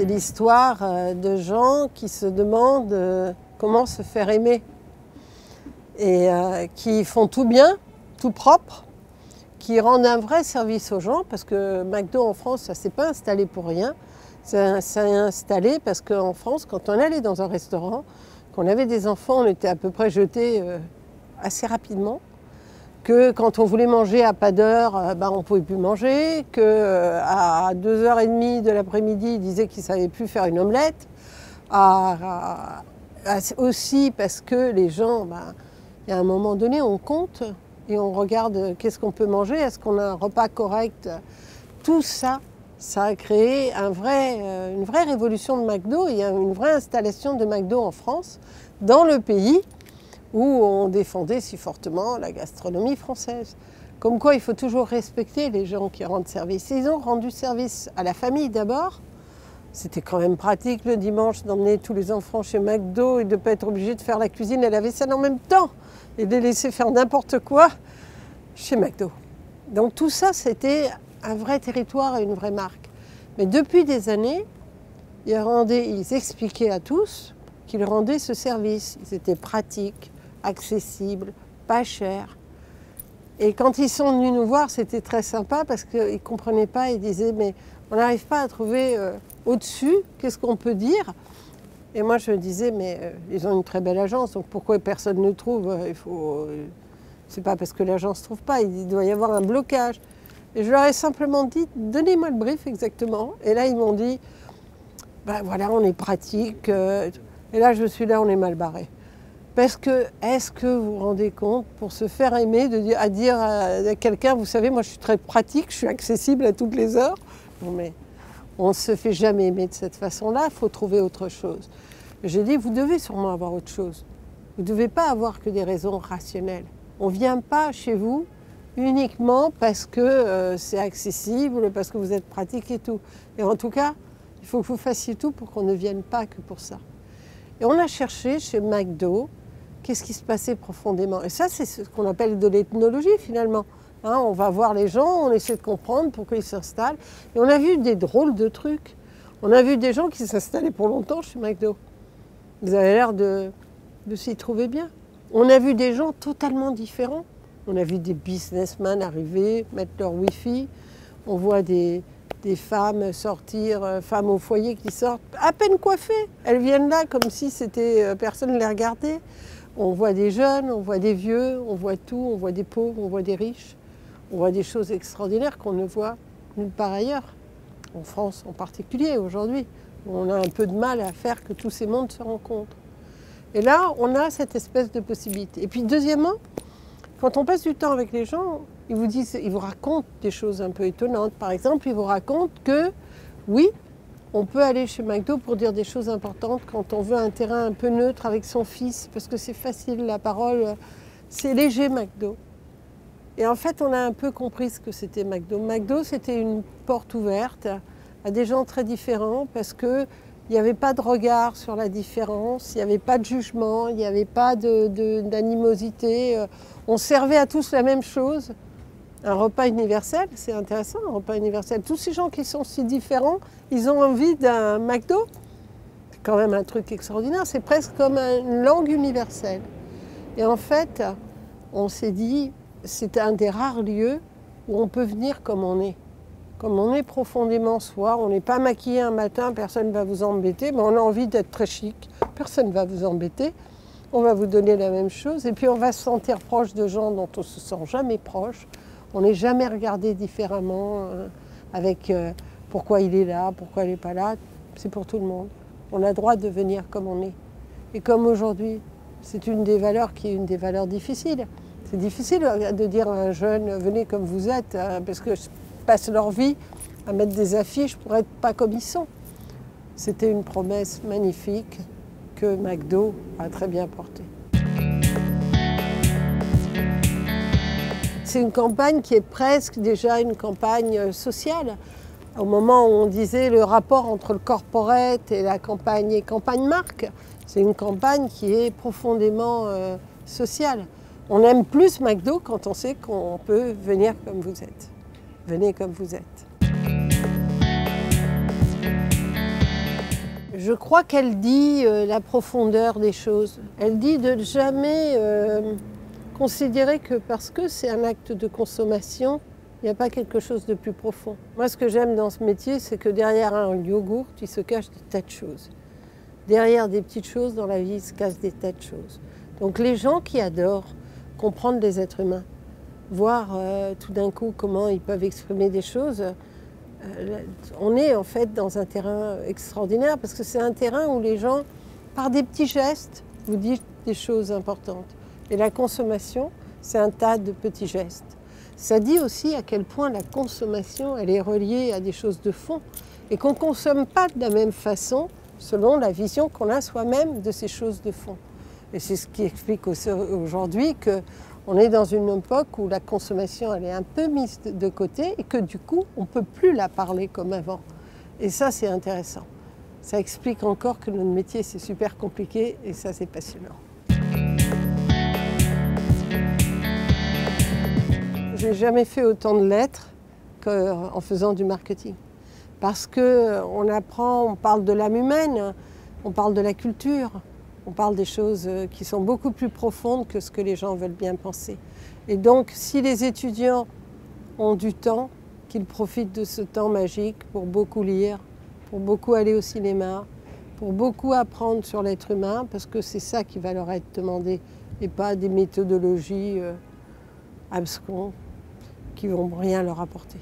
C'est l'histoire de gens qui se demandent comment se faire aimer et qui font tout bien, tout propre, qui rendent un vrai service aux gens parce que McDo en France, ça ne s'est pas installé pour rien. Ça s'est installé parce qu'en France, quand on allait dans un restaurant, qu'on avait des enfants, on était à peu près jetés assez rapidement. Que quand on voulait manger à pas d'heure, on ne pouvait plus manger, qu'à 2h30 de l'après-midi, ils disaient qu'ils ne savaient plus faire une omelette. Aussi parce que les gens, il y a un moment donné, on compte et on regarde qu'est-ce qu'on peut manger, est-ce qu'on a un repas correct. Tout ça, ça a créé une vraie révolution de McDo. Il y a une vraie installation de McDo en France, dans le pays, où on défendait si fortement la gastronomie française. Comme quoi, il faut toujours respecter les gens qui rendent service. Ils ont rendu service à la famille d'abord. C'était quand même pratique le dimanche d'emmener tous les enfants chez McDo et de ne pas être obligé de faire la cuisine et la vaisselle en même temps et de les laisser faire n'importe quoi chez McDo. Donc tout ça, c'était un vrai territoire et une vraie marque. Mais depuis des années, ils expliquaient à tous qu'ils rendaient ce service. Ils étaient pratiques, accessible, pas cher. Et quand ils sont venus nous voir, c'était très sympa parce qu'ils ne comprenaient pas, ils disaient mais on n'arrive pas à trouver au-dessus, qu'est-ce qu'on peut dire? Et moi je me disais mais ils ont une très belle agence, donc pourquoi personne ne trouve? C'est pas parce que l'agence ne trouve pas, il doit y avoir un blocage. Et je leur ai simplement dit donnez-moi le brief exactement. Et là ils m'ont dit voilà, on est pratique. Et là je suis là, on est mal barré. Parce que, est-ce que vous vous rendez compte, pour se faire aimer, à dire à quelqu'un, vous savez, moi je suis très pratique, je suis accessible à toutes les heures. Non mais on ne se fait jamais aimer de cette façon-là, il faut trouver autre chose. J'ai dit, vous devez sûrement avoir autre chose. Vous ne devez pas avoir que des raisons rationnelles. On ne vient pas chez vous uniquement parce que c'est accessible, parce que vous êtes pratique et tout. Et en tout cas, il faut que vous fassiez tout pour qu'on ne vienne pas que pour ça. Et on a cherché chez McDo, qu'est-ce qui se passait profondément. Et ça, c'est ce qu'on appelle de l'ethnologie, finalement. Hein, on va voir les gens, on essaie de comprendre pourquoi ils s'installent. Et on a vu des drôles de trucs. On a vu des gens qui s'installaient pour longtemps chez McDo. Ils avaient l'air de s'y trouver bien. On a vu des gens totalement différents. On a vu des businessmen arriver, mettre leur Wi-Fi. On voit des femmes sortir, femmes au foyer qui sortent à peine coiffées. Elles viennent là comme si personne ne les regardait. On voit des jeunes, on voit des vieux, on voit tout, on voit des pauvres, on voit des riches. On voit des choses extraordinaires qu'on ne voit nulle part ailleurs. En France en particulier aujourd'hui. On a un peu de mal à faire que tous ces mondes se rencontrent. Et là, on a cette espèce de possibilité. Et puis deuxièmement, quand on passe du temps avec les gens, ils vous racontent des choses un peu étonnantes. Par exemple, ils vous racontent que, oui, on peut aller chez McDo pour dire des choses importantes quand on veut un terrain un peu neutre avec son fils, parce que c'est facile, la parole, c'est léger McDo. Et en fait, on a un peu compris ce que c'était McDo. McDo, c'était une porte ouverte à des gens très différents, parce qu'il n'y avait pas de regard sur la différence, il n'y avait pas de jugement, il n'y avait pas d'animosité. On servait à tous la même chose. Un repas universel, c'est intéressant, un repas universel. Tous ces gens qui sont si différents, ils ont envie d'un McDo. C'est quand même un truc extraordinaire, c'est presque comme une langue universelle. Et en fait, on s'est dit, c'est un des rares lieux où on peut venir comme on est. Comme on est profondément soi, on n'est pas maquillé un matin, personne ne va vous embêter, mais on a envie d'être très chic, personne ne va vous embêter. On va vous donner la même chose, et puis on va se sentir proche de gens dont on ne se sent jamais proche. On n'est jamais regardé différemment avec pourquoi il est là, pourquoi il n'est pas là. C'est pour tout le monde. On a le droit de venir comme on est. Et comme aujourd'hui, c'est une des valeurs qui est une des valeurs difficiles. C'est difficile de dire à un jeune, venez comme vous êtes, parce qu'ils passent leur vie à mettre des affiches pour être pas comme ils sont. C'était une promesse magnifique que McDo a très bien portée. C'est une campagne qui est presque déjà une campagne sociale. Au moment où on disait le rapport entre le corporate et la campagne marque, c'est une campagne qui est profondément sociale. On aime plus McDo quand on sait qu'on peut venir comme vous êtes. Venez comme vous êtes. Je crois qu'elle dit la profondeur des choses. Elle dit de ne jamais considérer que parce que c'est un acte de consommation, il n'y a pas quelque chose de plus profond. Moi, ce que j'aime dans ce métier, c'est que derrière un yogourt, il se cache des tas de choses. Derrière des petites choses dans la vie, il se cache des tas de choses. Donc les gens qui adorent comprendre les êtres humains, voir tout d'un coup comment ils peuvent exprimer des choses, on est en fait dans un terrain extraordinaire parce que c'est un terrain où les gens, par des petits gestes, vous disent des choses importantes. Et la consommation, c'est un tas de petits gestes. Ça dit aussi à quel point la consommation, elle est reliée à des choses de fond et qu'on ne consomme pas de la même façon selon la vision qu'on a soi-même de ces choses de fond. Et c'est ce qui explique aujourd'hui qu'on est dans une époque où la consommation elle est un peu mise de côté et que du coup, on ne peut plus la parler comme avant. Et ça, c'est intéressant. Ça explique encore que notre métier, c'est super compliqué et ça, c'est passionnant. Je n'ai jamais fait autant de lettres qu'en faisant du marketing. Parce qu'on apprend, on parle de l'âme humaine, on parle de la culture, on parle des choses qui sont beaucoup plus profondes que ce que les gens veulent bien penser. Et donc, si les étudiants ont du temps, qu'ils profitent de ce temps magique pour beaucoup lire, pour beaucoup aller au cinéma, pour beaucoup apprendre sur l'être humain, parce que c'est ça qui va leur être demandé, et pas des méthodologies abscons qui ne vont rien leur apporter.